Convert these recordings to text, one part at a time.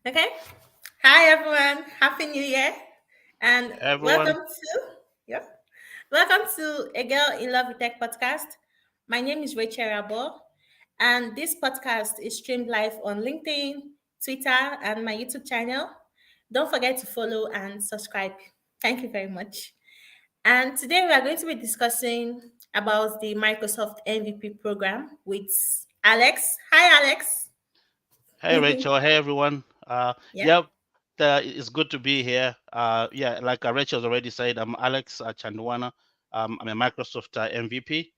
Okay. Hi everyone. Happy New Year. And welcome Everyone, to yep. Welcome to A Girl in Love with Tech podcast. My name is Rachel Rabo, and this podcast is streamed live on LinkedIn, Twitter, and my YouTube channel. Don't forget to follow and subscribe. Thank you very much. And today we are going to be discussing about the Microsoft MVP program with Alex. Hi Alex. hey Rachel, hey everyone. Yeah. Yep, it's good to be here. Yeah, like Rachel's already said, I'm Alex Chandwana. I'm a Microsoft MVP,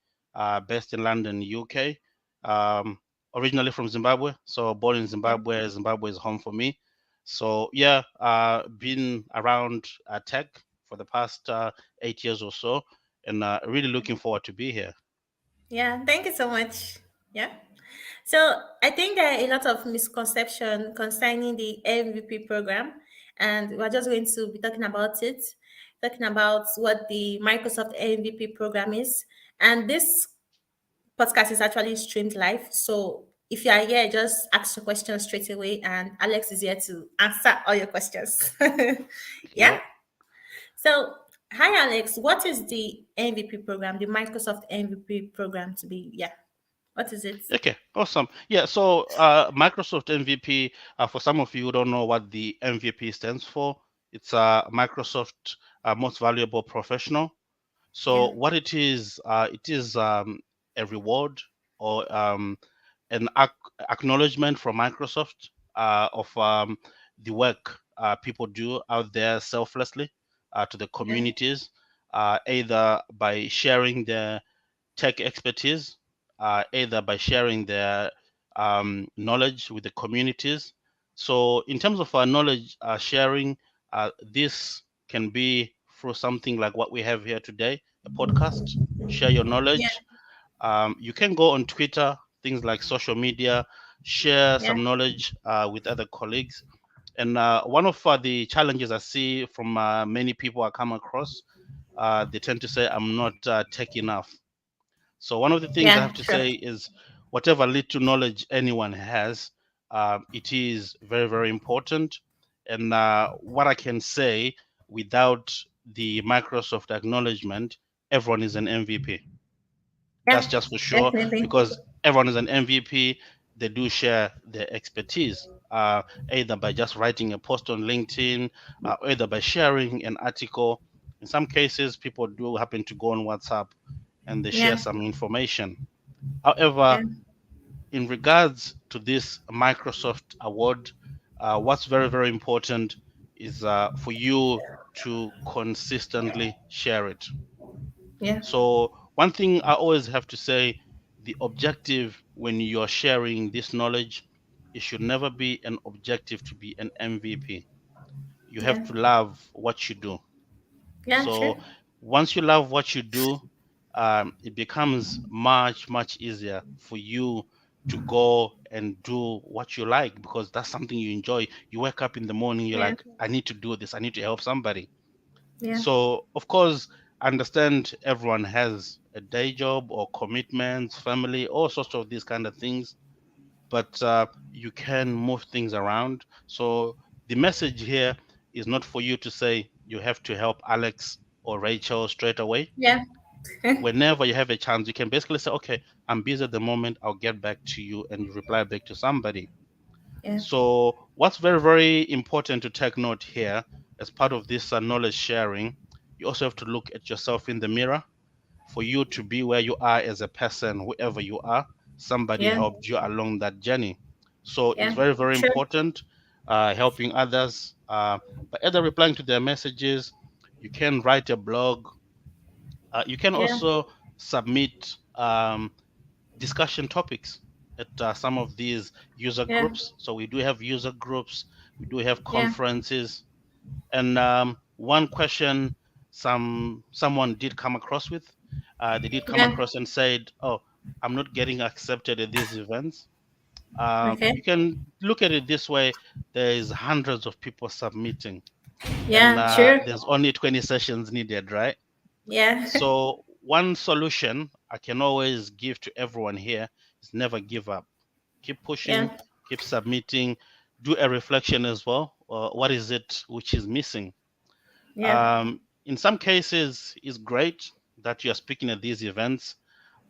based in London, UK. Um, Originally from Zimbabwe, so born in Yeah. Zimbabwe. Zimbabwe is home for me. So yeah, been around tech for the past 8 years or so, and really looking forward to be here. Yeah, thank you so much. Yeah. So I think there are a lot of misconception concerning the MVP program, and we're just going to be talking about it, talking about what the Microsoft MVP program is. And this podcast is actually streamed live. So if you are here, just ask your questions straight away, and Alex is here to answer all your questions. Yeah. Yep. So, hi Alex, what is the MVP program, the Microsoft MVP program to be? Yeah. What is it? Okay, awesome. Yeah, so Microsoft MVP, for some of you who don't know what the MVP stands for, it's Microsoft Most Valuable Professional. So Yeah. what it is a reward or an acknowledgement from Microsoft of the work people do out there selflessly to the Yeah. communities, either by sharing their tech expertise, either by sharing their knowledge with the communities. So, in terms of our knowledge sharing, this can be through something like what we have here today, a podcast. Share your Yeah. knowledge. You can go on Twitter, things like social media, share Yeah. some knowledge with other colleagues. And one of the challenges I see from many people I come across, they tend to say, I'm not tech enough. So one of the things I Yeah. have to Sure. say is whatever little knowledge anyone has, it is very, very important. And what I can say without the Microsoft acknowledgement, everyone is an MVP. That's Yeah. just for sure Definitely. because everyone is an MVP. They do share their expertise, either by just writing a post on LinkedIn, either by sharing an article. In some cases, people do happen to go on WhatsApp and they share Yeah. some information. However, Yeah. in regards to this Microsoft award, what's very, very important is for you to consistently share it. Yeah. So, one thing I always have to say, the objective when you're sharing this knowledge, it should never be an objective to be an MVP. You have Yeah. to love what you do. Yeah. Sure. So once you love what you do, it becomes much, much easier for you to go and do what you like because that's something you enjoy. You wake up in the morning, you're Yeah. like, I need to do this, I need to help somebody. Yeah. So, of course, I understand everyone has a day job or commitments, family, all sorts of these kind of things, but you can move things around. So, the message here is not for you to say you have to help Alex or Rachel straight away. Yeah. Whenever you have a chance, you can basically say, okay, I'm busy at the moment, I'll get back to you, and you reply back to somebody. Yeah. So, what's very, very important to take note here as part of this knowledge sharing, you also have to look at yourself in the mirror. For you to be where you are as a person, whoever you are, somebody Yeah. helped you along that journey. So, it's Yeah. very, very Sure. important helping others. By either replying to their messages, you can write a blog, you can Yeah. also submit discussion topics at some of these user Yeah. groups. So we do have user groups, we do have Yeah. conferences, and one question someone did come across with, they did come Yeah. across and said, "Oh, I'm not getting accepted at these events." Okay. You can look at it this way: there is hundreds of people submitting, and Yeah. Sure. there's only 20 sessions needed, right? Yeah. So one solution I can always give to everyone here is never give up. Keep pushing, Yeah. keep submitting. do a reflection as well. What is it which is missing? Yeah. In some cases, it's great that you're speaking at these events,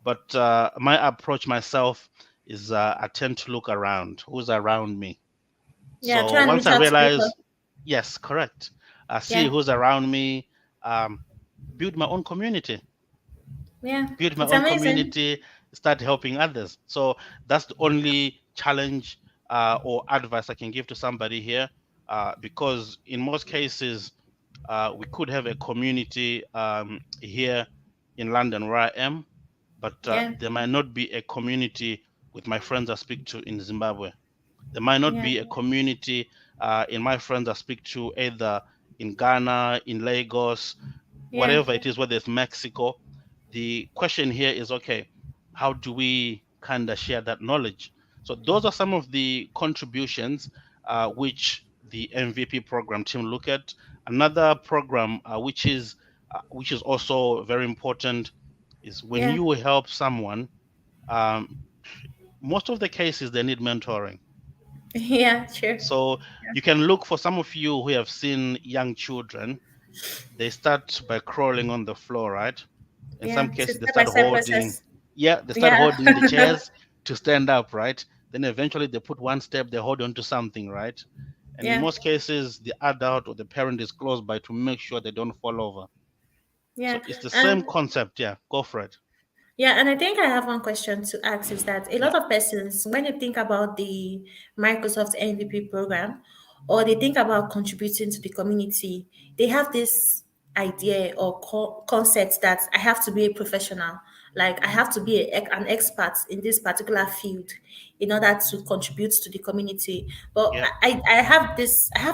but my approach myself is I tend to look around. Who's around me? Yeah. So Try and once reach I out to people. realize, yes, correct, I see Yeah. who's around me, um, build my own community, Yeah. build my It's own amazing. community, start helping others. So that's the only challenge or advice I can give to somebody here, because in most cases, we could have a community here in London where I am, but Yeah. there might not be a community with my friends I speak to in Zimbabwe. There might not Yeah. be a community in my friends I speak to either in Ghana, in Lagos, Yeah. whatever it is, whether it's Mexico. The question here is, okay, how do we kind of share that knowledge? So those are some of the contributions which the MVP program team look at. Another program which is also very important is when Yeah. you help someone. Um, Most of the cases they need mentoring. Yeah. Sure. So you can look for some of you who have seen young children. They start by crawling on the floor, right? In some Yeah. It's a cases, they step by start step holding, process. yeah, they start Yeah. holding the chairs to stand up, right? Then eventually they put one step, they hold on to something, right? And in Yeah. most cases, the adult or the parent is close by to make sure they don't fall over. So Yeah. it's the same And concept. Yeah, go for it. yeah, and I think I have one question to ask is that a Yeah, lot of persons, when you think about the Microsoft MVP program or they think about contributing to the community, they have this idea or concept that I have to be a professional, like I have to be an expert in this particular field in order to contribute to the community. But yeah, I have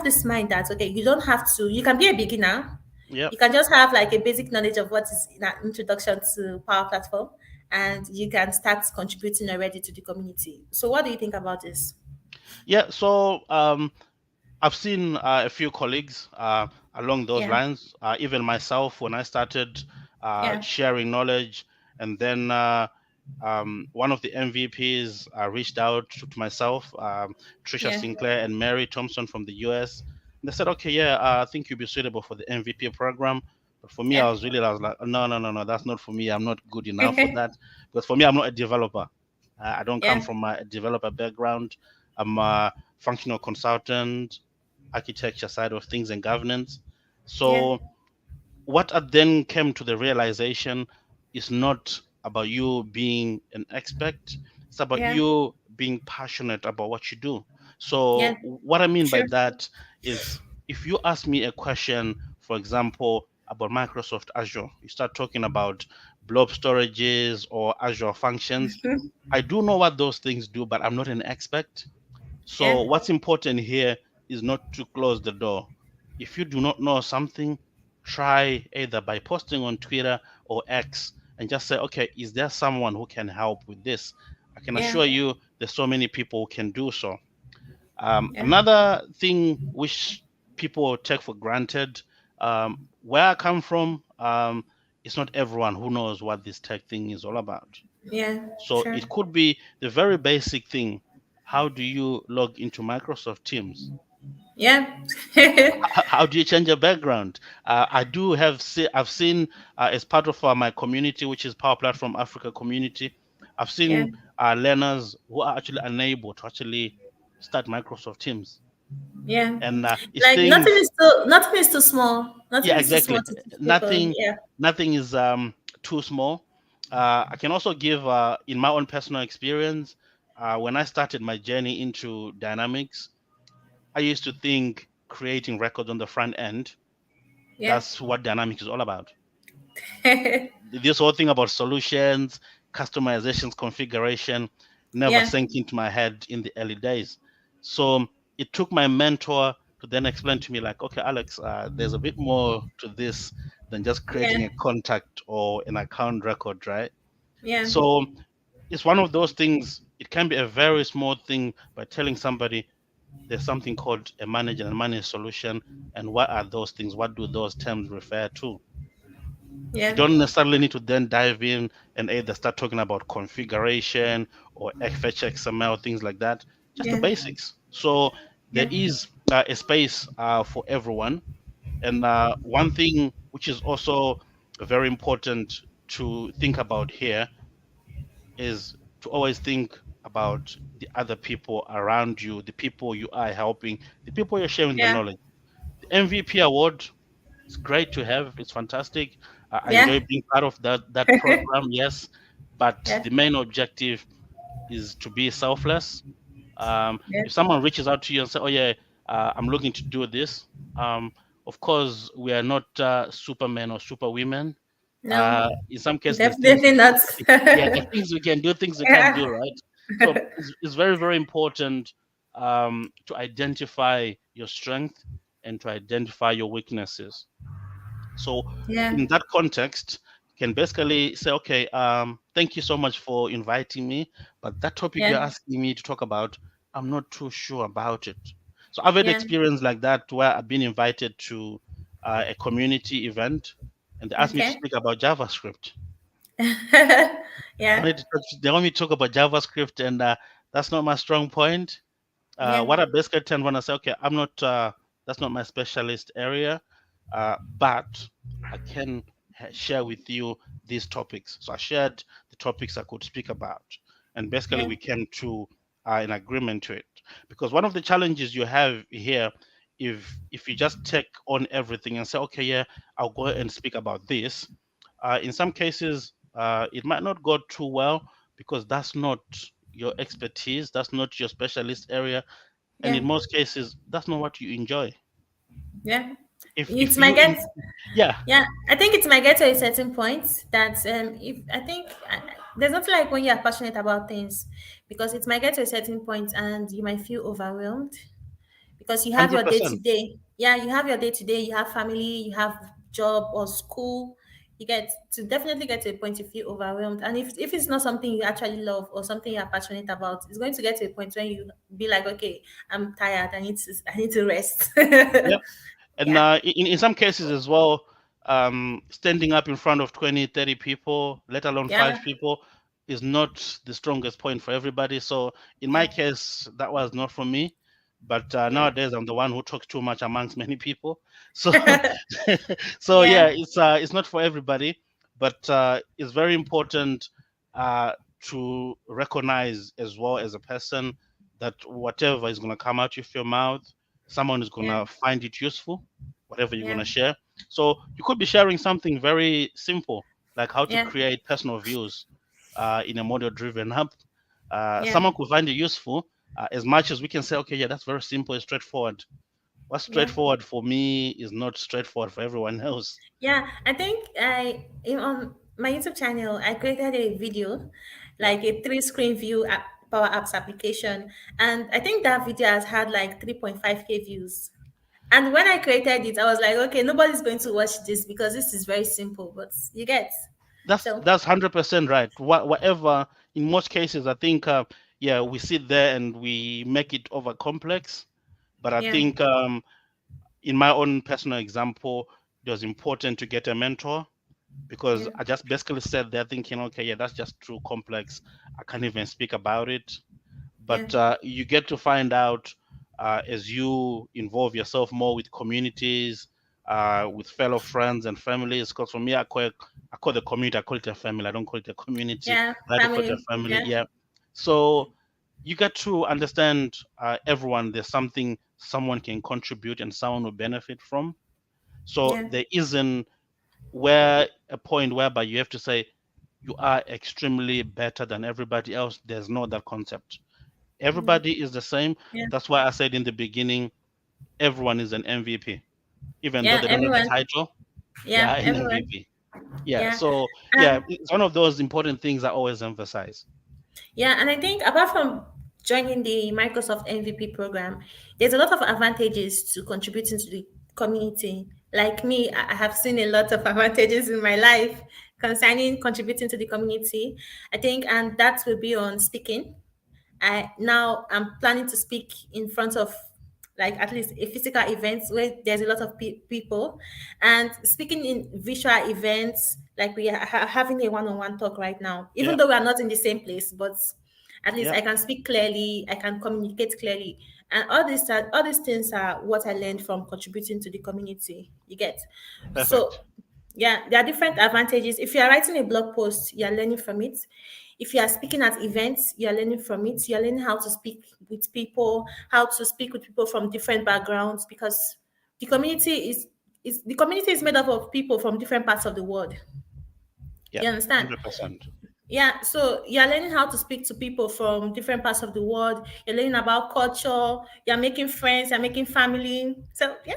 this mind that okay, you don't have to, you can be a beginner, yeah. you can just have like a basic knowledge of what is in an introduction to Power Platform, and you can start contributing already to the community. So, what do you think about this? Yeah, so I've seen a few colleagues along those Yeah, lines. Even myself, when I started yeah, sharing knowledge, and then one of the MVPs reached out to myself, Trisha yeah, Sinclair and Mary Thompson from the US. And they said, "Okay, yeah, I think you'd be suitable for the MVP program." But for me, yeah. I was like, no, no, no, no, that's not for me. I'm not good enough for that. Because for me, I'm not a developer. I don't come Yeah, from a developer background. I'm a functional consultant, architecture side of things and governance. yeah, So what I then came to the realization is not about you being an expert, it's about yeah, you being passionate about what you do. yeah. So what I mean by Sure. that is if you ask me a question, for example, about Microsoft Azure, you start talking about blob storages or Azure functions. Mhm. I do know what those things do, but I'm not an expert. So Yeah, what's important here is not to close the door. If you do not know something, try either by posting on Twitter or X and just say, okay, is there someone who can help with this? I can yeah, assure you there's so many people who can do so. yeah, Another thing which people take for granted, where I come from, it's not everyone who knows what this tech thing is all about. yeah. So Sure. it could be the very basic thing. How do you log into Microsoft Teams? Yeah, How do you change your background? I do have I've seen as part of my community, which is Power Platform Africa community, I've yeah, seen learners who are actually unable to actually start Microsoft Teams, yeah. and it's Like things. nothing is too small. Nothing Yeah, is too small exactly. to teach people. Nothing, Yeah, nothing is too small. I can also give in my own personal experience. When I started my journey into Dynamics, I used to think creating records on the front end, yeah, that's what Dynamics is all about. This whole thing about solutions, customizations, configuration never yeah, sank into my head in the early days. So it took my mentor to then explain to me, like, okay, Alex, there's a bit more to this than just yeah, creating a contact or an account record, right? yeah, So it's one of those things. It can be a very small thing by telling somebody there's something called a manage and manage solution, and what are those things? What do those terms refer to? You yeah, don't necessarily need to then dive in and either start talking about configuration or fetch XML, things like that. Just the yeah, basics. So there Yeah. is a space for everyone. And one thing which is also very important to think about here is to always think about the other people around you, the people you are helping, the people you're sharing the Yeah. knowledge. The MVP award is great to have. It's fantastic. I enjoy Yeah. being part of that program. Yes, but Yeah. the main objective is to be selfless. Yeah. If someone reaches out to you and say, "Oh yeah, I'm looking to do this," um, of course we are not supermen or superwomen. No, In some cases, there's things definitely not. yeah, there's things we can do, things we can't Yeah. do, right? So it's very, very important to identify your strength and to identify your weaknesses. So Yeah. in that context, you can basically say, okay, thank you so much for inviting me, but that topic Yeah. you're asking me to talk about, I'm not too sure about it. So I've had Yeah. experience like that where I've been invited to a community event and they asked me to Okay. speak about JavaScript. Yeah. They want me to talk about JavaScript, and that's not my strong point. Yeah. What I basically tend when I say, okay, I'm not, that's not my specialist area, but I can share with you these topics. So I shared the topics I could speak about, and basically Yeah. we came to an agreement to it. Because one of the challenges you have here, if you just take on everything and say, okay, yeah, I'll go and speak about this, in some cases it might not go too well because that's not your expertise, that's not your specialist area, and Yeah. in most cases that's not what you enjoy. Yeah. If It's my you get. yeah, Yeah, I think it might get to a certain point that if I think there's nothing like when you are passionate about things, because it might get to a certain point and you might feel overwhelmed because you have your day to 100%. day. Yeah, you have your day to day. You have family, you have job or school. You get to definitely get to a point you feel overwhelmed, and if it's not something you actually love or something you are passionate about, it's going to get to a point when you be like, okay, I'm tired. I need to rest. Yeah, and Yeah, in some cases as well, standing up in front of 20, 30 people, let alone five yeah, people, is not the strongest point for everybody. So in my yeah, case, that was not for me. But yeah. nowadays, I'm the one who talks too much amongst many people. So, so yeah, Yeah, it's not for everybody. But it's very important uh, to recognize as well as a person that whatever is going to come out of your mouth, someone is going yeah, to find it useful, whatever you're going yeah, to share. So you could be sharing something very simple, like how to yeah, create personal views in a model driven app. yeah, Someone could find it useful as much as we can say, okay, yeah, that's very simple, it's straightforward. What's yeah, straightforward for me is not straightforward for everyone else. yeah. I think on my YouTube channel, I created a video, Yeah, like a three-screen view Power Apps application, and I think that video has had like 3.5K views. And when I created it, I was like, okay, nobody's going to watch this because this is very simple, but you get. So that's 100% right. Whatever, in most cases, I think, yeah, we sit there and we make it over complex. But I yeah, think in my own personal example, it was important to get a mentor because yeah, I just basically sat there thinking, okay, yeah, that's just too complex. I can't even speak about it. yeah, But you get to find out as you involve yourself more with communities, with fellow friends and families. Because for me, I call the community, I call it a family. I don't call it a community. yeah, I like to call it a family, family. yeah, Yeah. So you get to understand everyone. There's something someone can contribute and someone will benefit from. So yeah, there isn't where a point whereby you have to say you are extremely better than everybody else. There's no that concept. yeah, Everybody is the same. yeah, That's why I said in the beginning, everyone is an MVP, even though yeah, they don't have the everyone, title. They yeah, are an everyone, MVP. Yeah. yeah. So yeah, And it's one of those important things I always emphasize. yeah, and I think apart from joining the Microsoft MVP program, there's a lot of advantages to contributing to the community. Like me, I have seen a lot of advantages in my life concerning contributing to the community. I think, and that will be on speaking. I'm planning to speak in front of like at least a physical events where there's a lot of people, and speaking in visual events like we are having a one-on-one talk right now, even Yeah. though we are not in the same place, but at least Yeah. I can speak clearly, I can communicate clearly. And all these things are what I learned from contributing to the community. You get? Perfect. So yeah, there are different advantages. If you are writing a blog post, you are learning from it. If you are speaking at events, you are learning from it. You are learning how to speak with people, how to speak with people from different backgrounds, because the community is the community is made up of people from different parts of the world. Yeah, You understand? 100%. Yeah, so you're learning how to speak to people from different parts of the world. You're learning about culture. You're making friends. You're making family. So yeah,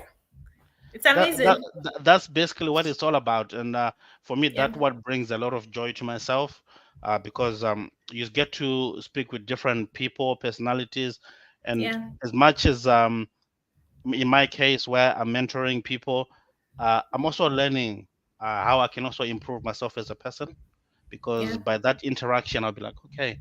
it's amazing. That's basically what it's all about. And for me, Yeah, that what brings a lot of joy to myself, because you get to speak with different people, personalities, and yeah, as much as in my case where I'm mentoring people, I'm also learning how I can also improve myself as a person, yeah, because by that interaction, I'll be like, okay,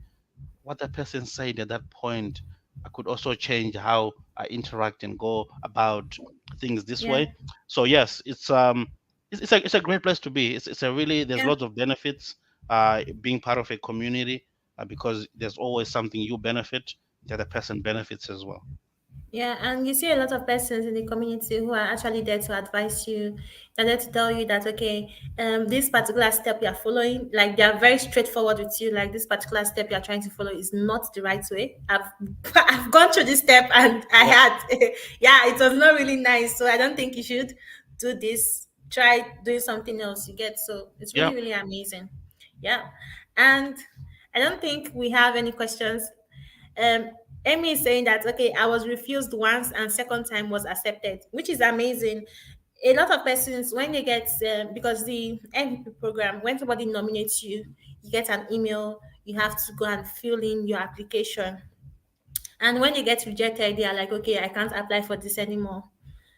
what that person said at that point, I could also change how I interact and go about things this yeah, way. So yes, it's a great place to be. It's a really, there's yeah. lots of benefits being part of a community, because there's always something you benefit, the other person benefits as well. Yeah, and you see a lot of persons in the community who are actually there to advise you. They're there to tell you that okay, this particular step you are following, like they are very straightforward with you. Like this particular step you are trying to follow is not the right way. I've gone through this step and I Yeah. had, yeah, it was not really nice. So I don't think you should do this. Try doing something else. You get, so it's Yeah. really amazing. Yeah, and I don't think we have any questions. um Amy is saying that okay, I was refused once and second time was accepted, which is amazing. A lot of persons when they get because the MVP program, when somebody nominates you, you get an email, you have to go and fill in your application, and when you get rejected they are like okay, I can't apply for this anymore.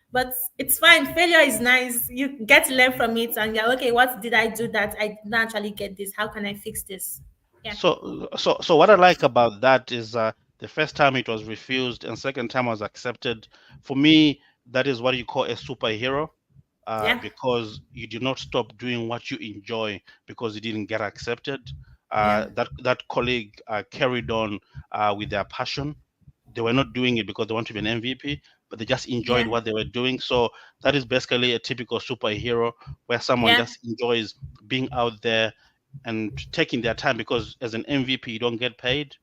But it's fine, failure is nice, you get to learn from it, and you're okay, what did I do that I didn't actually get this, how can I fix this? Yeah, So what I like about that is the first time it was refused and second time was accepted. For me, that is what you call a superhero, yeah, because you did not stop doing what you enjoy because you didn't get accepted. yeah, That colleague carried on with their passion. They were not doing it because they want to be an MVP, but they just enjoyed yeah, what they were doing. So that is basically a typical superhero where someone yeah, just enjoys being out there and taking their time, because as an MVP you don't get paid.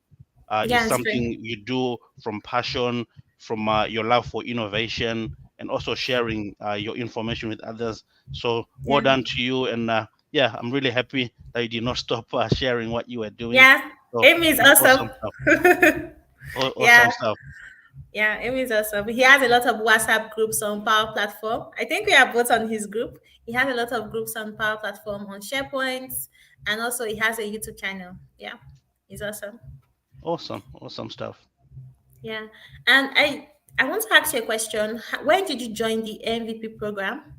It's yeah, it's true. something you do from passion, from your love for innovation, and also sharing your information with others. So well Yeah. done to you, and yeah, I'm really happy that you did not stop sharing what you were doing. Yeah. So Amy is awesome. awesome stuff. Awesome Yeah. stuff. Yeah. Amy is awesome. He has a lot of WhatsApp groups on Power Platform. I think we are both on his group. He has a lot of groups on Power Platform on SharePoint. And also he has a YouTube channel. Yeah. He's awesome. Awesome stuff. Yeah. And I want to ask you a question. When did you join the MVP program?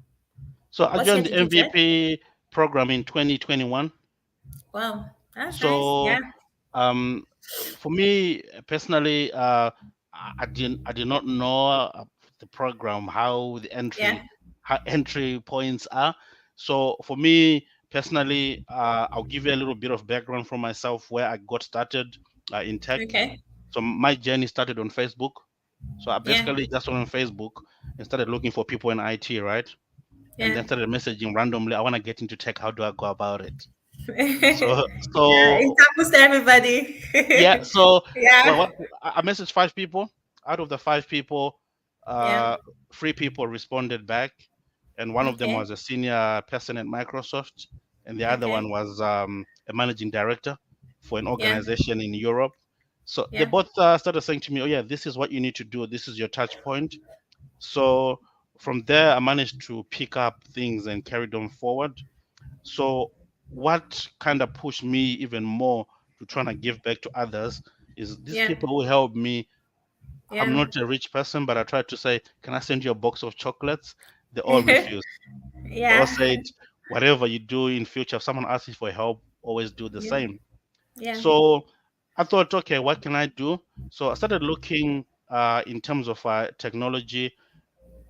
So I What year joined the did you join? MVP program in 2021. Wow. That's nice. Yeah. So um, for me personally, I did not know the program, how the Yeah. how entry points are. So for me personally, I'll give you a little bit of background from myself where I got started in tech. Okay. So my journey started on Facebook. So I Yeah. basically just went on Facebook and started looking for people in IT, right? And Yeah. then started messaging randomly. I want to get into tech. How do I go about it? So Yeah, so it happens to everybody. yeah, so well, Yeah. I messaged 5 people. Out of the 5 people, Yeah. uh, 3 people responded back, and one of them Okay. was a senior person at Microsoft, and the other Okay. one was a managing director for an Yeah. organization in Europe. So they Yeah. both started saying to me, "Oh yeah, this is what you need to do. This is your touch point." So from there, I managed to pick up things and carried on forward. So what kind of pushed me even more to trying to give back to others is these Yeah. people who helped me. I'm Yeah. not a rich person, but I tried to say, "Can I send you a box of chocolates?" They all refused. They all Yeah. said, "Whatever you do in future, if someone asks you for help, always do the Yeah. same." Yeah. So I thought, okay, what can I do? So I started looking in terms of technology,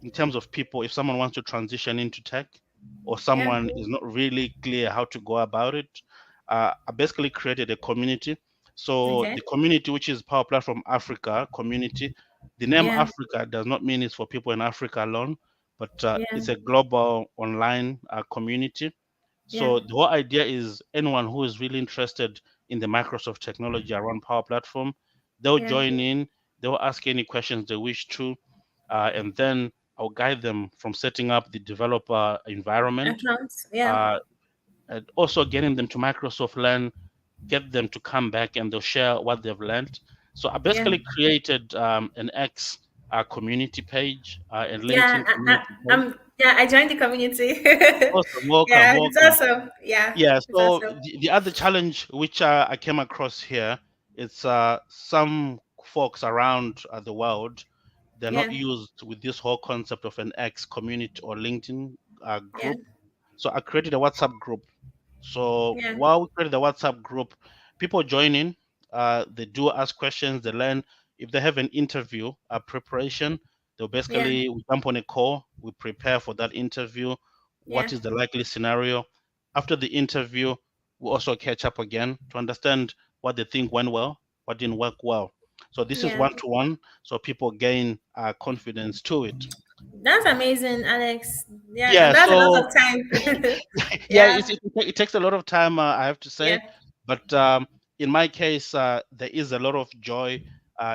in terms of people, if someone wants to transition into tech or Yeah. someone is not really clear how to go about it, I basically created a community. So Okay. the community, which is Power Platform Africa community, The name Yeah. Africa does not mean it's for people in Africa alone, but Yeah. it's a global online community. Yeah. So the whole idea is anyone who is really interested in the Microsoft technology around Power Platform, they'll Yeah. join in, they'll ask any questions they wish to, and then I'll guide them from setting up the developer environment, Accounts. Yeah. uh, and also getting them to Microsoft Learn, get them to come back and they'll share what they've learned. So I Yeah. basically created an X community page and Yeah. LinkedIn community page. Yeah, I joined the community. Awesome, welcome, Yeah, it's welcome. awesome. Yeah, Yeah, it's so awesome. the other challenge which I came across here, it's some folks around the world, they're not Yeah. used with this whole concept of an X community or LinkedIn Yeah. group. So I created a WhatsApp group. So Yeah. while we created the WhatsApp group, people join in, they do ask questions, they learn. If they have an interview, a preparation, they'll Yeah. basically we jump on a call, we prepare for that interview. Yeah. What is the likely scenario? After the interview, we also catch up again to understand what they think went well, what didn't work well. So this is Yeah. one to one, so people gain confidence to it. That's amazing, Alex. Yeah, Yeah, and that's a lot so of time. yeah, Yeah. it takes a lot of time, I have to Yeah. say, but in my case, there is a lot of joy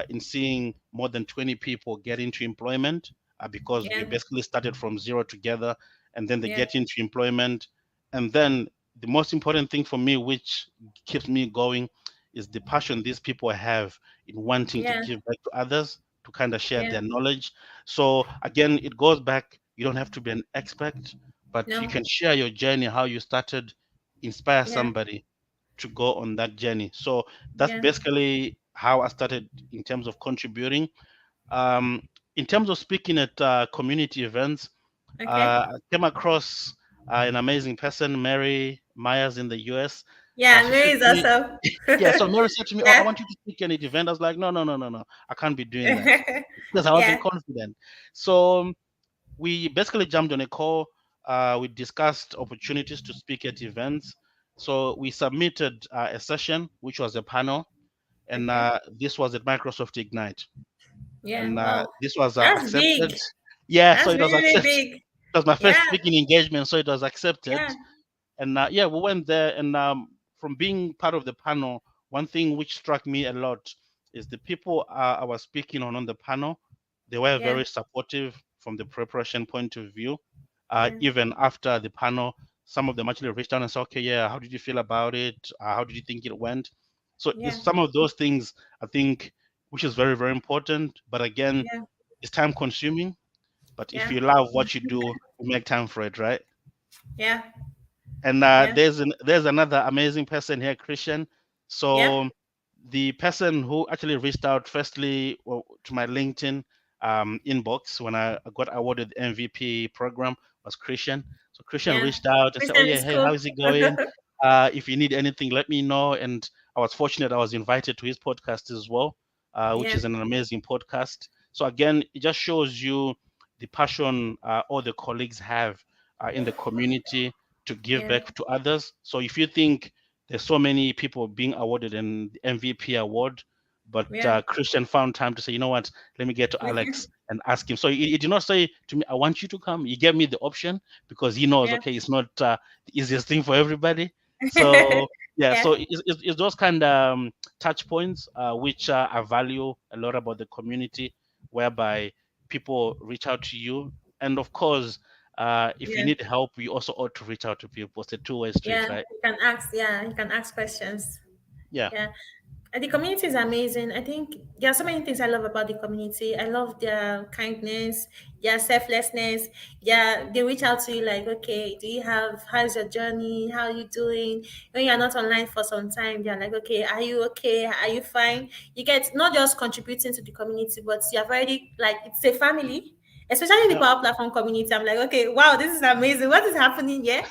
in seeing more than 20 people get into employment because we Yeah. basically started from zero together, and then they Yeah. get into employment, and then the most important thing for me, which keeps me going, is the passion these people have in wanting to Yeah. give back to others, to kind of share Yeah. their knowledge. So again, it goes back. You don't have to be an expert, but you No. can share your journey, how you started, inspire Yeah. somebody to go on that journey. So that's Yeah. basically how I started in terms of contributing. Um, in terms of speaking at community events, Okay. I came across an amazing person, Mary Myers in the US. Yeah, She Mary said is to me, awesome. yeah, so Mary said to me, "Oh, I Yeah. want you to speak at an event." I was like, "No, no, no, no, no, I can't be doing that," because I wasn't Yeah. confident. So we basically jumped on a call. We discussed opportunities to speak at events. So we submitted a session, which was a panel, and Okay. this was at Microsoft Ignite, Yeah. and Wow. this was That's accepted. big. Yeah, so That's it was really, really accepted. big. It was my Yeah. first speaking engagement, so it was accepted. Yeah. And yeah, we went there, and from being part of the panel, one thing which struck me a lot is the people I was speaking on the panel. They were Yeah. very supportive from the preparation point of view. Yeah. Even after the panel, some of them actually reached out and said, "Okay, yeah, how did you feel about it? How did you think it went?" So Yeah. it's some of those things I think which is very, very important. But again, Yeah. it's time consuming. But if Yeah. you love what you do, you make time for it, right? Yeah. And Yeah. there's another amazing person here, Christian. Yep. So the person who actually reached out firstly to my LinkedIn inbox when I got awarded the MVP program was Christian. So Christian Yeah. reached out and said, "Oh Christian yeah, is hey, cool. how's it going? If you need anything, let me know." And I was fortunate; I was invited to his podcast as well, which Yeah. is an amazing podcast. So again, it just shows you the passion all the colleagues have in the community to give Yeah. back to others. So if you think there's so many people being awarded an MVP award, but Yeah. Christian found time to say, you know what, let me get to Alex and ask him. So he did not say to me, I want you to come. He gave me the option because he knows, Yeah. okay, it's not the easiest thing for everybody. So yeah, Yeah. so it's those kind of touch points which I value a lot about the community, whereby people reach out to you. And of course, if you Yeah. need help, you also ought to reach out to people. It's a two-way street, Yeah. right? You can ask. Yeah. You can ask questions. Yeah. Yeah. And the community is amazing. I think there are so many things I love about the community. I love their kindness, their selflessness. Yeah, they reach out to you like, okay, do you have how's your journey? How are you doing? When you're not online for some time, they're like, okay, are you okay? Are you fine? You get not just contributing to the community, but you have already like it's a family. Especially the Yeah. Power Platform community, I'm like, okay, wow, this is amazing. What is happening here?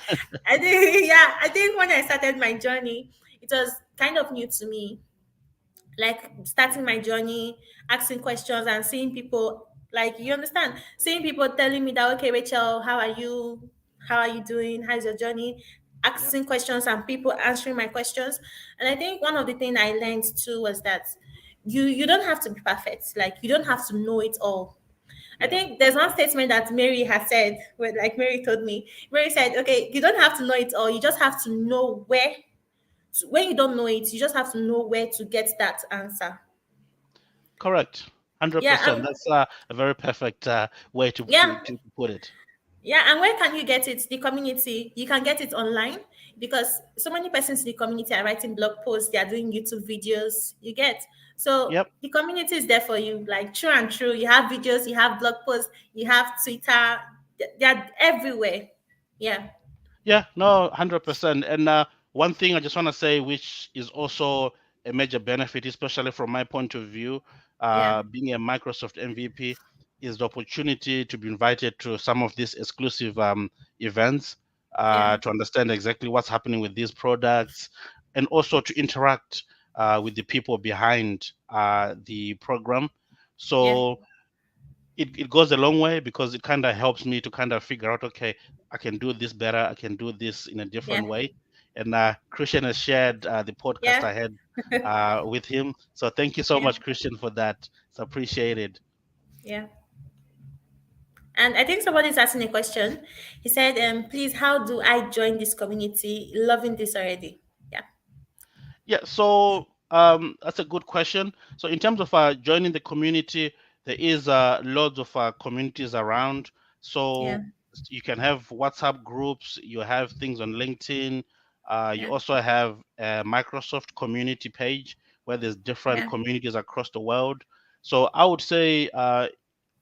I think, yeah, I think when I started my journey, it was kind of new to me, like starting my journey, asking questions and seeing people, like, you understand, seeing people telling me that, okay, Rachel, how are you? How are you doing? How's your journey? Yeah. Asking questions and people answering my questions. And I think one of the things I learned too was that you don't have to be perfect. Like you don't have to know it all. I Yeah. think there's one statement that Mary has said, where like Mary told me. Mary said, "Okay, you don't have to know it all. You just have to know where. When you don't know it, you just have to know where to get that answer." Correct. Yeah, 100%. That's a very perfect way to, yeah, to put it. yeah. And where can you get it? The community. You can get it online because so many persons in the community are writing blog posts. They are doing YouTube videos. You get so Yep. the community is there for you. Like true and true. You have videos. You have blog posts. You have Twitter. They're everywhere. Yeah, Yeah, no, 100%. And one thing I just want to say, which is also a major benefit, especially from my point of view, yeah, being a Microsoft MVP, is the opportunity to be invited to some of these exclusive events, yeah, to understand exactly what's happening with these products, and also to interact with the people behind the program. yeah, So it goes a long way because it kind of helps me to kind of figure out, okay, I can do this better, I can do this in a yeah, different way. And Christian has shared the podcast yeah, I had with him, so thank you so yeah, much, Christian, for that. It's appreciated. yeah. And I think somebody's asking a question. He said, please, how do I join this community? Loving this already. Yeah, Yeah, so that's a good question. So in terms of joining the community, there is loads of communities around. yeah, So you can have WhatsApp groups, you have things on LinkedIn, you yeah, also have a Microsoft community page where there's different yeah, communities across the world. So I would say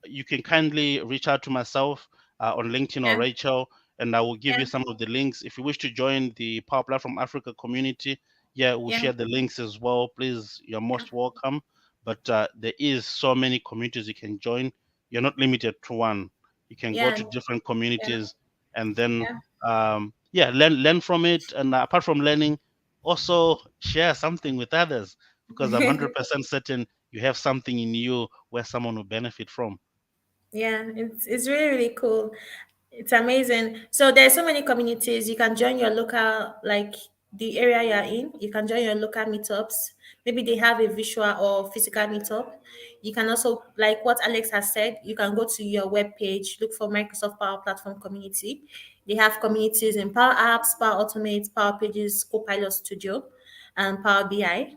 you can kindly reach out to myself on LinkedIn or yeah, Rachel, and I will give you yeah, some of the links. If you wish to join the Power Platform Africa community, yeah, we'll yeah, share the links as well. Please, you're yeah, most welcome. But there is so many communities you can join. You're not limited to one. You can go yeah, to different yeah, communities and then, yeah. yeah, learn from it. And apart from learning, also share something with others because I'm 100% certain you have something in you where someone will benefit from. Yeah, it's really really cool. It's amazing. So there's so many communities. You can join your local, like the area you're in. You can join your local meetups. Maybe they have a visual or physical meetup. You can also, like what Alex has said, you can go to your web page, look for Microsoft Power Platform Community. They have communities in Power Apps, Power Automate, Power Pages, Copilot Studio, and Power BI.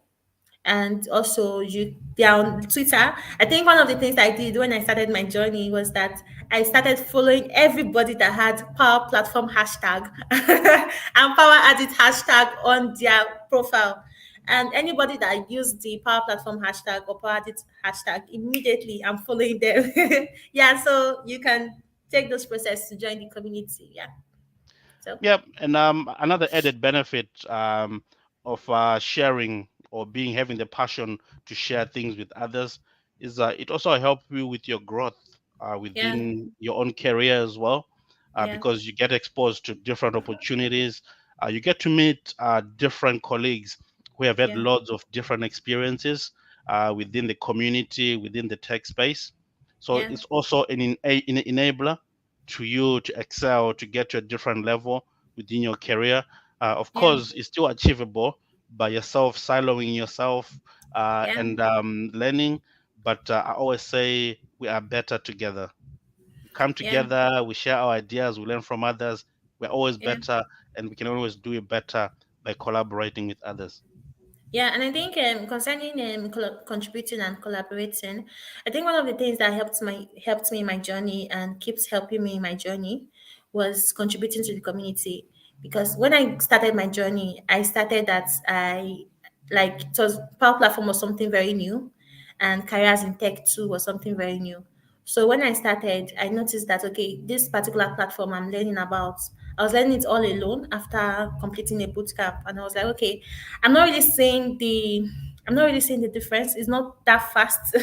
And also you they're on Twitter. I think one of the things I did when I started my journey was that I started following everybody that had Power Platform hashtag and Power Added hashtag on their profile. And anybody that used the Power Platform hashtag or Power Added hashtag, immediately I'm following them. Yeah, so you can take those process to join the community. Yeah. So Yep, and another added benefit of sharing or being having the passion to share things with others is it also helps you with your growth yeah, within your own career as well, yeah, because you get exposed to different opportunities. You get to meet different colleagues who have had yeah, lots of different experiences within the community, within the tech space. So yeah, it's also an enabler to you to excel, to get to a different level within your career. Of yeah, course, it's still achievable by yourself siloing yourself yeah, and learning. But I always say we are better together. We come yeah, together, we share our ideas, we learn from others. We're always yeah. better, and we can always do it better by collaborating with others. Yeah, and I think concerning contributing and collaborating, I think one of the things that helped me in my journey and keeps helping me in my journey was contributing to the community. Because when I started my journey, I started that I like it was Power Platform was something very new, and careers in tech too was something very new. So when I started, I noticed that okay, this particular platform I'm learning about, I was learning it all alone after completing a boot camp, and I was like, okay, I'm not really seeing the I'm not really seeing the difference. It's not that fast.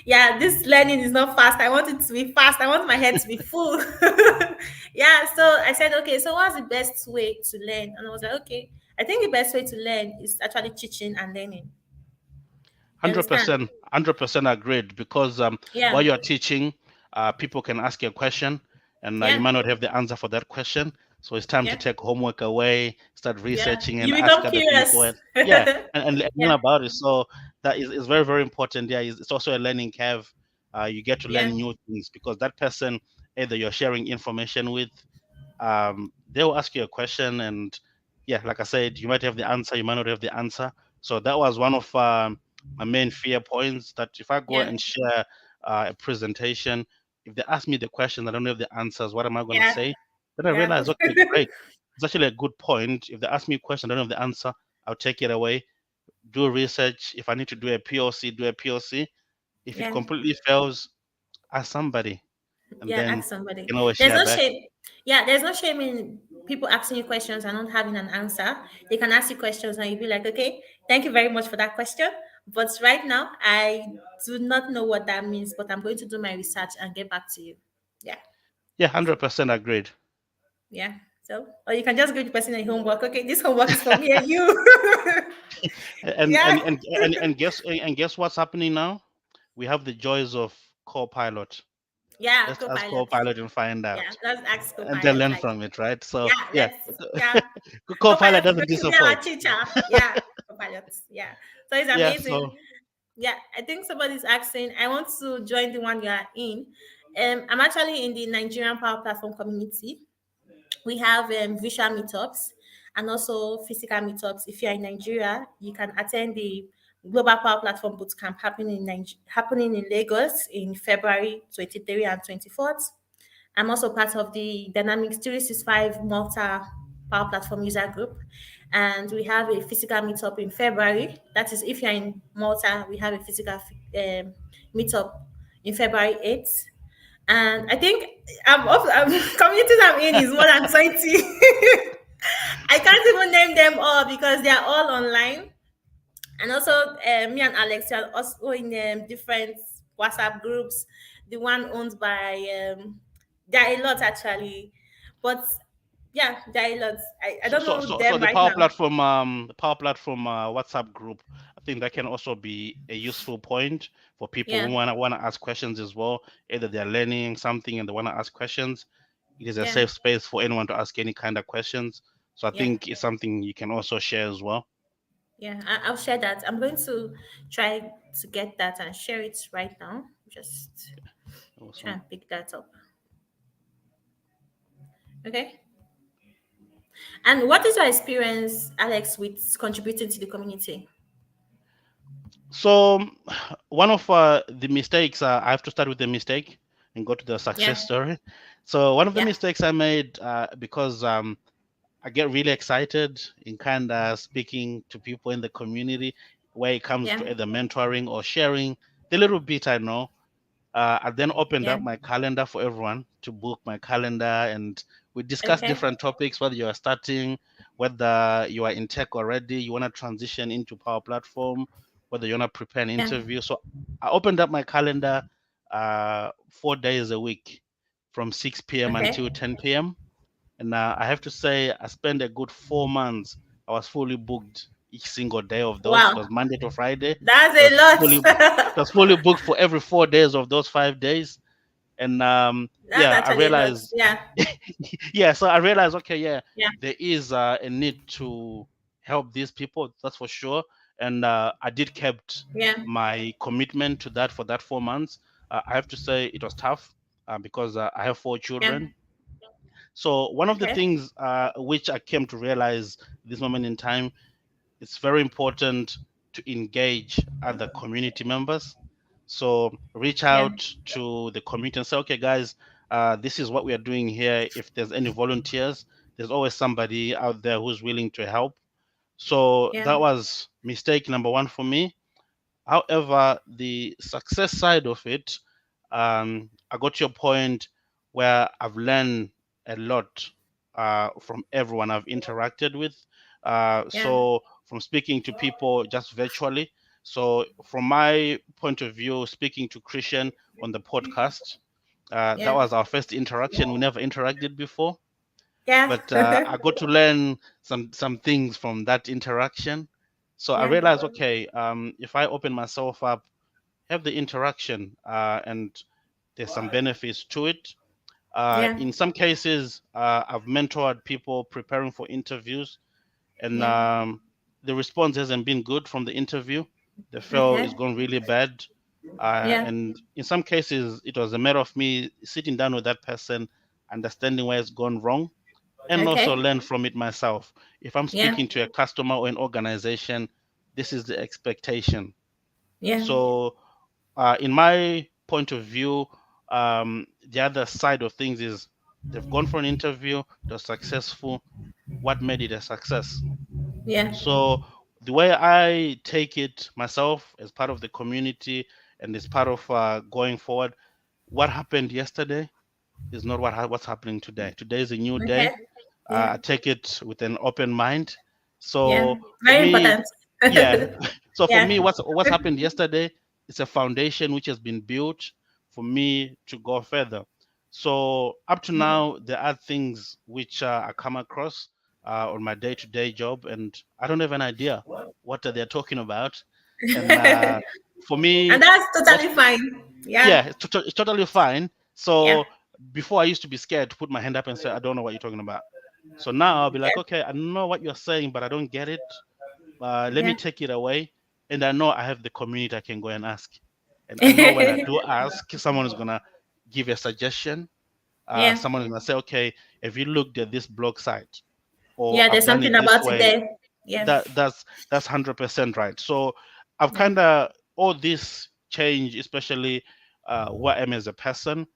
Yeah, this learning is not fast. I want it to be fast. I want my head to be full. Yeah, so I said, okay, so what's the best way to learn? And I was like, okay, I think the best way to learn is actually teaching and learning. You understand? 100%, 100% agreed. Because while Yeah, you're teaching, people can ask you a question, and you yeah, might not have the answer for that question. So it's time to yeah, take homework away, start yeah. researching, and You ask become other people. curious. And, yeah, and learn Yeah, about it. So that is very, very important. Yeah, it's also a learning curve. You get to learn Yeah. new things because that person, either you're sharing information with, they will ask you a question, and yeah, like I said, you might have the answer, you might not have the answer. So that was one of my main fear points, that if I go Yeah. and share a presentation, if they ask me the question, I don't have the answers, what am I going to Yeah. say? Then I Yeah. realized, okay, great. It's actually a good point. If they ask me a question, I don't have the answer, I'll take it away, do research. If I need to do a POC, do a POC. If it Yeah. completely fails, ask somebody, and Yeah, then ask somebody. you can always There's share no back. shame. Yeah, there's no shame in people asking you questions and not having an answer. They can ask you questions and you'll be like, okay, thank you very much for that question. But right now, I do not know what that means, but I'm going to do my research and get back to you. Yeah. Yeah, 100% agreed. Yeah. So, or you can just give the person a homework. Okay, this homework is for me and you. And Yeah. and and and guess what's happening now? We have the joys of Copilot. Yeah, Let's ask co-pilot. Copilot and find Yeah, out, let's ask and then co-pilot. learn Like, from it, right? So yeah, yeah, yeah. Copilot Co-pilot is doesn't going to be our disappoint. teacher. Yeah, co-pilot. Yeah. So it's Yeah, amazing. so Yeah, I think somebody's asking, I want to join the one you are in. I'm actually in the Nigerian Power Platform community. We have visual meetups and also physical meetups. If you're in Nigeria, you can attend the Global Power Platform Bootcamp happening in Lagos in February 23 and 24th. I'm also part of the Dynamics 365 Malta Power Platform user group. And we have a physical meetup in February. That is, if you're in Malta, we have a physical meetup in February 8th. And I think communities I'm in is more than 20. I can't even name them all because they are all online. And also, me and Alex are also in different WhatsApp groups. The one owned by, there are a lot actually, but yeah, there are a lot. I so don't so know so, so them the right Power now. Platform, WhatsApp group, I think that can also be a useful point for people Yeah, who wanna ask questions as well. Either they're learning something and they wanna ask questions. It is a yeah, safe space for anyone to ask any kind of questions. So I yeah, think it's something you can also share as well. yeah. I'll share that. I'm going to try to get that and share it right now. Just try Awesome. and pick that up. Okay. And what is your experience, Alex, with contributing to the community? So one of the mistakes, I have to start with the mistake and go to the Yeah, success story. So one of the yeah, mistakes I made, because I get really excited in kind of speaking to people in the community where it comes yeah, to either mentoring or sharing the little bit I know. I then opened yeah. up my calendar for everyone to book my calendar, and we discuss Okay. different topics, whether you are starting, whether you are in tech already, you want to transition into Power Platform, whether you want to prepare an Yeah. interview. So I opened up my calendar 4 days a week from 6 p.m. until Okay. 10 p.m. And I have to say, I spent a good 4 months. I was fully booked each single day of those. It Wow. was Monday to Friday. That's It a was fully lot. it was fully booked for every 4 days of those 5 days. And That's yeah, I actually a lot. realized, Yeah. yeah, so I realized, okay, yeah, Yeah. there is a need to help these people, that's for sure. And I did kept Yeah. my commitment to that for that 4 months. I have to say it was tough because I have four Yeah. children. So one of the Okay. things which I came to realize this moment in time, it's very important to engage other community members. So reach Yeah. out to the community and say, okay, guys, this is what we are doing here. If there's any volunteers, there's always somebody out there who's willing to help. So Yeah. that was mistake number one for me. However, the success side of it, I got to a point where I've learned a lot from everyone I've interacted with. Yeah. So from speaking to people just virtually. So from my point of view, speaking to Christian on the podcast, that Yeah. was our first interaction. We never interacted before, Yeah. but I got to learn some things from that interaction. So I Yeah. realized, okay, if I open myself up, have the interaction, and there's some benefits to it. Yeah. In some cases, I've mentored people preparing for interviews, and Yeah. the response hasn't been good from the interview. They felt it's Okay. gone really bad. Yeah. And in some cases, it was a matter of me sitting down with that person, understanding where it's gone wrong, and also Okay. learn from it myself. If I'm Yeah. speaking to a customer or an organization, this is the expectation. Yeah. So, in my point of view, the other side of things is they've gone for an interview, they're successful. What made it a success? Yeah. So, the way I take it myself as part of the community and as part of going forward, what happened yesterday is not what's happening today. Today is a new day. Okay. Yeah. I take it with an open mind. Yeah. So for Very me, important. yeah. So for me, Yeah. what's happened yesterday is a foundation which has been built for me to go further. So up to Yeah. now, there are things which I come across on my day-to-day job, and I don't have an idea what they're talking about. And for And me, that's what totally fine. Yeah. yeah, it's totally fine. Yeah. So before I used to be scared to put my hand up and say, I don't know what you're talking about. So now I'll be like, Yeah. okay, I know what you're saying, but I don't get it. Let me Yeah. take it away. And I know I have the community I can go and ask. And I know when I do ask, someone is going to give a suggestion. Yeah. Someone is going to say, okay, have you looked at this blog site? Or Yeah. I've There's done something it this about it way. there. Yeah. That's 100% right. So I've Yeah. kind of, all this change, especially who I am as a person,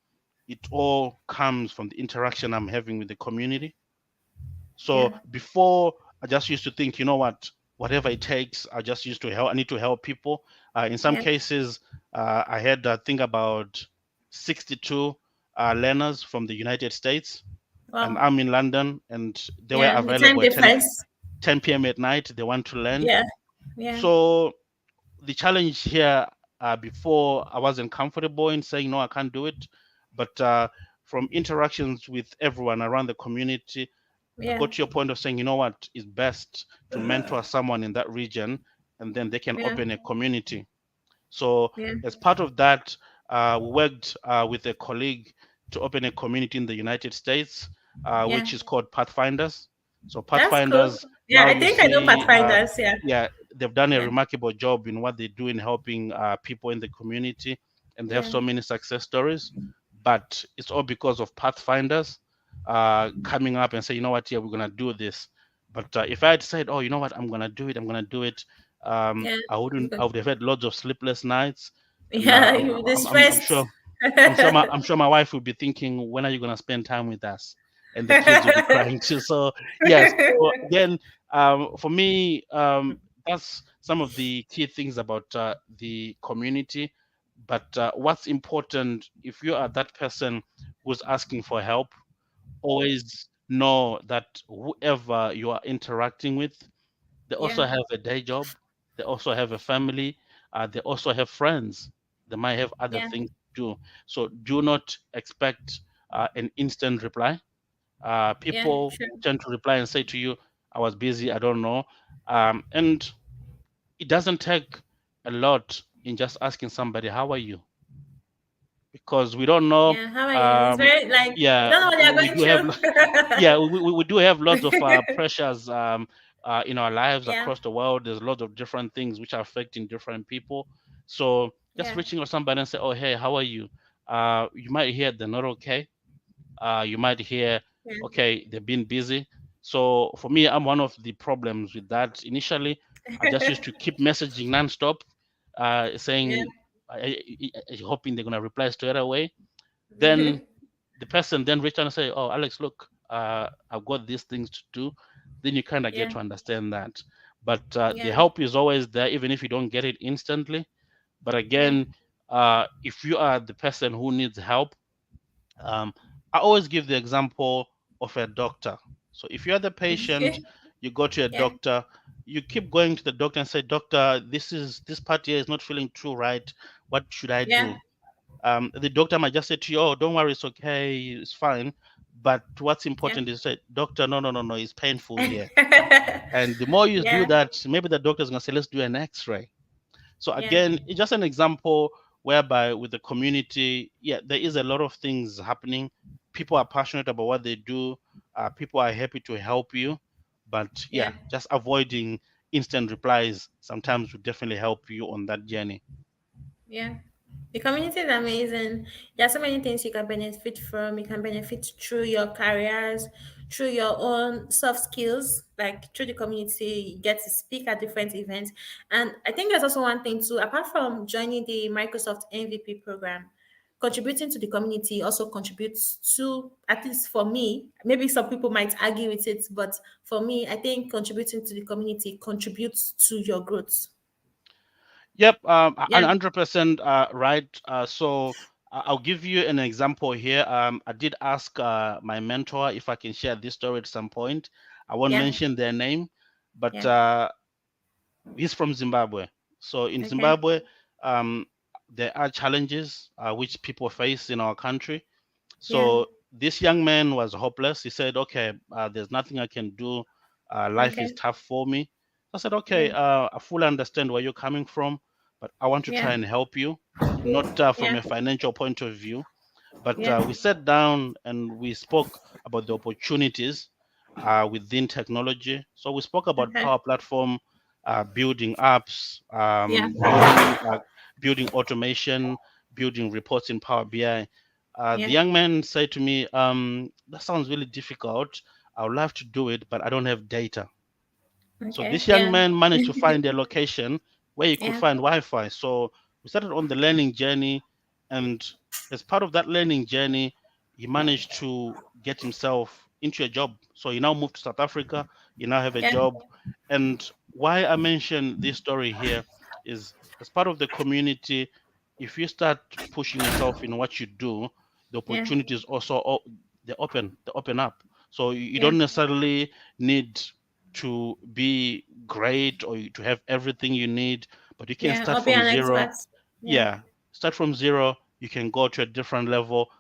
it all comes from the interaction I'm having with the community. Yeah. So before, I just used to think, you know what, whatever it takes, I just used to help. I need to help people. In some Yeah. cases, I had, I think, about 62 learners from the United States, and Wow. I'm in London, and they were Yeah. The time available at difference. 10 p.m. at night. They want to learn. Yeah. Yeah. So the challenge here, before, I wasn't comfortable in saying no, I can't do it, but from interactions with everyone around the community, I Yeah. got to your point of saying, you know what, it's best to mentor someone in that region, and then they can Yeah. open a community. So Yeah. as part of that, we worked with a colleague to open a community in the United States, Yeah. which is called Pathfinders. So That's cool. Pathfinders, Yeah. now I you think I know see, Pathfinders. Yeah. yeah, they've done a Yeah. remarkable job in what they do in helping people in the community, and they have Yeah. so many success stories. But it's all because of Pathfinders coming up and say, you know what, yeah, we're gonna do this. But if I had said, oh, you know what, I'm gonna do it, Yeah. I would have had lots of sleepless nights, and Yeah. You be I'm stressed. sure, I'm sure my wife would be thinking, when are you gonna spend time with us? And the kids will be crying too. So yes, so again, for me, that's some of the key things about the community. But what's important, if you are that person who's asking for help, always know that whoever you are interacting with, they Yeah. also have a day job, they also have a family, they also have friends, they might have other Yeah. things to do. So do not expect an instant reply. Yeah. People Sure. tend to reply and say to you, I was busy, I don't know. And it doesn't take a lot in just asking somebody, how are you? Because we don't know. Yeah. How are you? It's Um, very like you yeah, don't know what they're we going do have, through. yeah, we do have lots of pressures in our lives Yeah. across the world. There's a lot of different things which are affecting different people. So just Yeah. reaching out to somebody and say, oh, hey, how are you? You might hear they're not okay. You might hear, Yeah. okay, they've been busy. So for me, I'm one of the problems with that. Initially, I just used to keep messaging nonstop, Yeah. saying, hoping they're gonna reply straight away. Then the person then reach out and say, "Oh, Alex, look, I've got these things to do." Then you kind of get Yeah. to understand that. But the Yeah. help is always there, even if you don't get it instantly. But Yeah. again, if you are the person who needs help, um, I always give the example of a doctor. So if you're the patient, you go to a Yeah. doctor, you keep going to the doctor and say, "Doctor, this part here is not feeling too right. What should I Yeah. do?" The doctor might just say to you, "Oh, don't worry, it's okay, it's fine." But what's Yeah. important is say, "Doctor, no, no, no, no, it's painful here." And the more you do Yeah. that, maybe the doctor's gonna say, "Let's do an X-ray." So Yeah. again, it's just an example whereby with the community, yeah, there is a lot of things happening. People are passionate about what they do. People are happy to help you, but Yeah. yeah, just avoiding instant replies sometimes will definitely help you on that journey. Yeah. The community is amazing. There are so many things you can benefit from. You can benefit through your careers, through your own soft skills, like through the community. You get to speak at different events. And I think there's also one thing too, apart from joining the Microsoft MVP program, contributing to the community also contributes to, at least for me, maybe some people might argue with it, but for me, I think contributing to the community contributes to your growth. Yep, Yeah, 100% right. So I'll give you an example here. I did ask my mentor if I can share this story at some point. I won't yeah, mention their name, but yeah. he's from Zimbabwe. So in Okay. Zimbabwe, um, there are challenges which people face in our country. Yeah. So this young man was hopeless. He said, "Okay, there's nothing I can do. Life is Okay. tough for me." I said, Yeah. "Okay, I fully understand where you're coming from, but I want to try Yeah. and help you, not from Yeah. a financial point of view, but Yeah. we sat down and we spoke about the opportunities within technology. So we spoke about Okay. Power Platform, building apps, Yeah. building automation, building reports in Power BI. The Yeah. young man said to me, "That sounds really difficult. I would love to do it, but I don't have data." So Okay. this young Yeah. man managed to find a location where he could Yeah. find Wi-Fi. So we started on the learning journey, and as part of that learning journey, he managed to get himself into a job. So he now moved to South Africa. He now have a Yeah. job. And why I mention this story here is as part of the community, if you start pushing yourself in what you do, the Yeah. opportunities also they open up. So you Yeah. don't necessarily need to be great or to have everything you need, but you can Yeah. start Or be from an zero. expert. Yeah. Yeah, start from zero. You can go to a different level.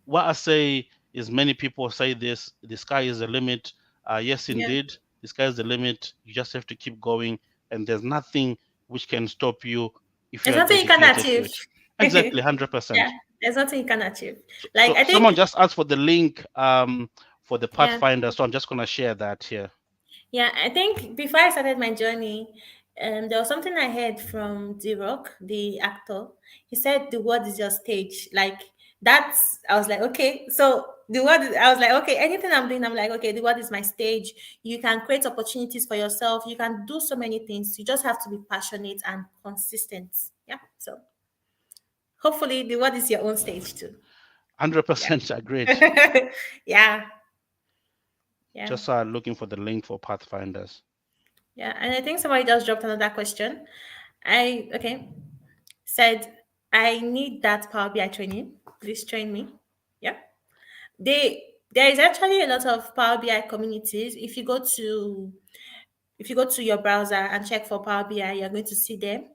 What I say is, many people say this: the sky is the limit. Yes, Yeah. indeed, the sky is the limit. You just have to keep going, and there's nothing which can stop you if you There's are nothing you can dedicated to achieve. it. Exactly, Yeah. 100%. There's nothing you can achieve. So, Like I someone think. just asked for the link for the Yeah. Pathfinder, so I'm just gonna share that here. Yeah, I think before I started my journey, there was something I heard from D Rock, the actor. He said, "The world is your stage." Like that's, I was like, okay. So the word, I was like, okay. Anything I'm doing, I'm like, okay. The world is my stage. You can create opportunities for yourself. You can do so many things. You just have to be passionate and consistent. Yeah. So hopefully, the world is your own stage too. Yeah. 100% agreed. Yeah. Yeah. Just looking for the link for Pathfinders. Yeah. And I think somebody just dropped another question. Okay, said, I need that Power BI training. Please train me. Yeah. There is actually a lot of Power BI communities. If you go to your browser and check for Power BI, you're going to see them.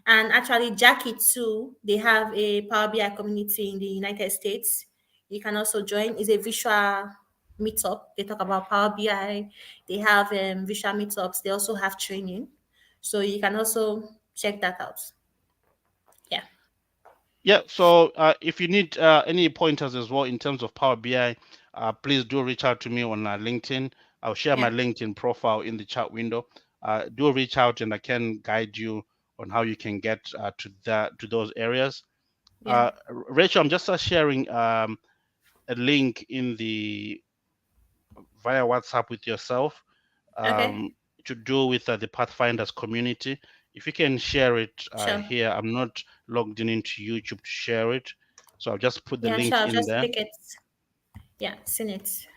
And actually, Jackie too, they have a Power BI community in the United States. You can also join. It's a visual meetup. They talk about Power BI. They have visual meetups. They also have training. So you can also check that out. Yeah. Yeah, so if you need any pointers as well in terms of Power BI, please do reach out to me on LinkedIn. I'll share my Yeah. LinkedIn profile in the chat window. Do reach out, and I can guide you on how you can get to those areas. Yeah. Rachel, I'm just sharing a link in the via WhatsApp with yourself Okay. um, to do with the Pathfinders community. If you can share it Sure. here, I'm not logged in into YouTube to share it. So I'll just put the Yeah, link sure. in Just there, pick it. Yeah, seen it.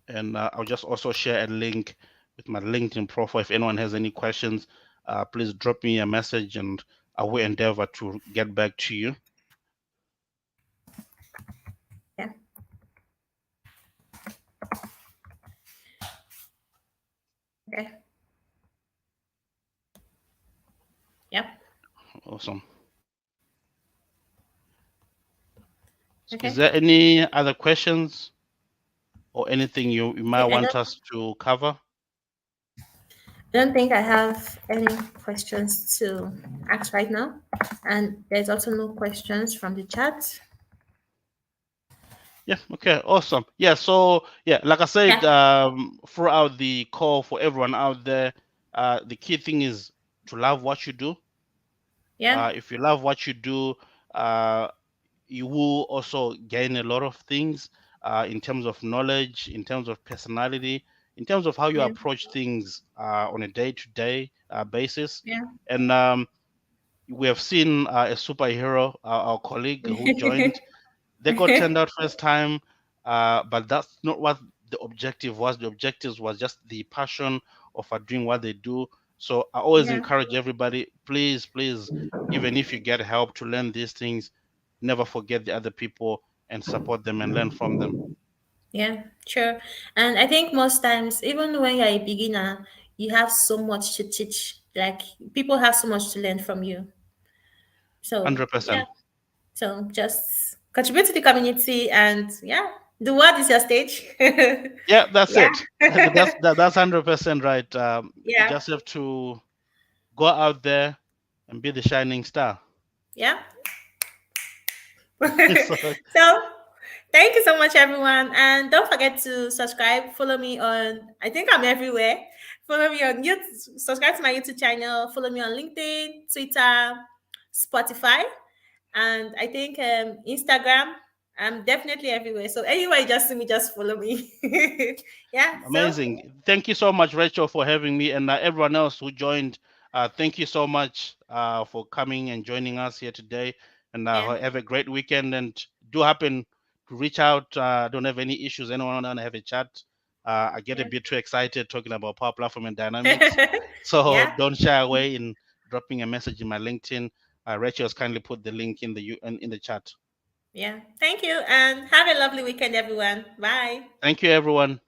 and I'll just also share a link with my LinkedIn profile. If anyone has any questions, please drop me a message and I will endeavor to get back to you. Yeah. Okay. Yeah. Awesome. So is Okay. there any other questions or anything you might Okay. I want don't. us to cover? I don't think I have any questions to ask right now, and there's also no questions from the chat. Yeah, okay, awesome. Yeah, so yeah, like I said Yeah. throughout the call, for everyone out there, the key thing is to love what you do. Yeah. If you love what you do, uh, you will also gain a lot of things in terms of knowledge, in terms of personality, in terms of how you Yeah. approach things on a day-to-day basis. Yeah. And we have seen a superhero, our colleague who joined. They got turned out first time, but that's not what the objective was. The objective was just the passion of doing what they do. So I always Yeah. encourage everybody, please, please, even if you get help to learn these things, never forget the other people and support them and learn from them. Yeah, sure. And I think most times, even when you're a beginner, you have so much to teach. Like people have so much to learn from you. So yeah. 100%. So just contribute to the community and yeah, the world is your stage. Yeah, that's Yeah. it. That's 100% right. You Yeah. just have to go out there and be the shining star. Yeah. So So thank you so much, everyone. And don't forget to subscribe. Follow me on, I think I'm everywhere. Follow me on YouTube, subscribe to my YouTube channel. Follow me on LinkedIn, Twitter, Spotify, and I think Instagram. I'm definitely everywhere. So anywhere you just see me, just follow me. Yeah. So amazing. Thank you so much, Rachel, for having me, and everyone else who joined. Thank you so much for coming and joining us here today. And yeah. have a great weekend. And do happen to reach out. Don't have any issues. Anyone want to have a chat? I get a Yeah. bit too excited talking about Power Platform and Dynamics, so Yeah. don't shy away in dropping a message in my LinkedIn. Rachel's kindly put the link in in the chat. Yeah. Thank you and have a lovely weekend, everyone. Bye. Thank you, everyone.